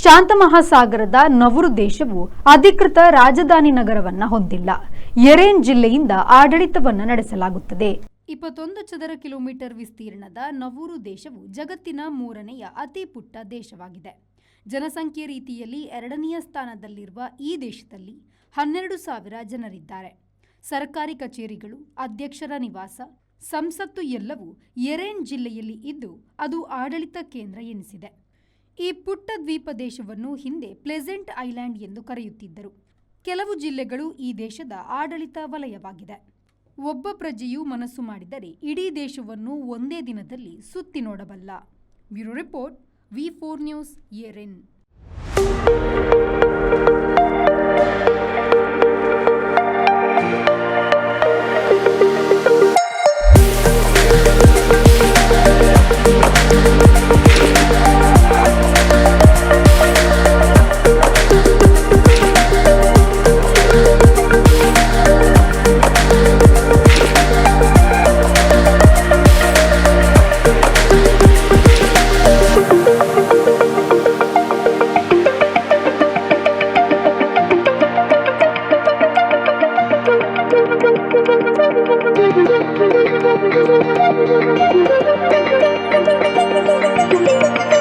ಶಾಂತಮಹಾಸಾಗರದ ನವರು ದೇಶವು ಅಧಿಕೃತ ರಾಜಧಾನಿ ನಗರವನ್ನ ಹೊಂದಿಲ್ಲ. ಯೆರೆನ್ ಜಿಲ್ಲೆಯಿಂದ ಆಡಳಿತವನ್ನ ನಡೆಸಲಾಗುತ್ತದೆ. 21 ಚದರ ಕಿಲೋಮೀಟರ್ ವಿಸ್ತೀರ್ಣದ ನವರು ದೇಶವು ಜಗತ್ತಿನ 3ನೇ ಅತಿ ಪುಟ್ಟ ದೇಶವಾಗಿದೆ. ಜನಸಂಖ್ಯೆ ರೀತಿಯಲ್ಲಿ 2ನೇ ಸ್ಥಾನದಲ್ಲಿರುವ ಈ ದೇಶದಲ್ಲಿ 12,000 ಜನರಿದ್ದಾರೆ. ಸರ್ಕಾರಿ ಕಚೇರಿಗಳು, ಅಧ್ಯಕ್ಷರ ನಿವಾಸ, ಸಂಸತ್ತು ಎಲ್ಲವೂ ಯೆರೆನ್ ಜಿಲ್ಲೆಯಲ್ಲಿ ಇದ್ದು ಅದು ಆಡಳಿತ ಕೇಂದ್ರ ಎನಿಸಿದೆ. ಈ ಪುಟ್ಟ ದ್ವೀಪ ದೇಶವನ್ನು ಹಿಂದೆ ಪ್ಲೆಸೆಂಟ್ ಐಲ್ಯಾಂಡ್ ಎಂದು ಕರೆಯುತ್ತಿದ್ದರು. ಕೆಲವು ಜಿಲ್ಲೆಗಳು ಈ ದೇಶದ ಆಡಳಿತ ವಲಯವಾಗಿದೆ. ಒಬ್ಬ ಪ್ರಜೆಯು ಮನಸ್ಸು ಮಾಡಿದರೆ ಇಡೀ ದೇಶವನ್ನು ಒಂದೇ ದಿನದಲ್ಲಿ ಸುತ್ತಿ ನೋಡಬಲ್ಲ. ಬ್ಯೂರೋ ರಿಪೋರ್ಟ್, V4 ನ್ಯೂಸ್, ಯೆರೆನ್. Thank you.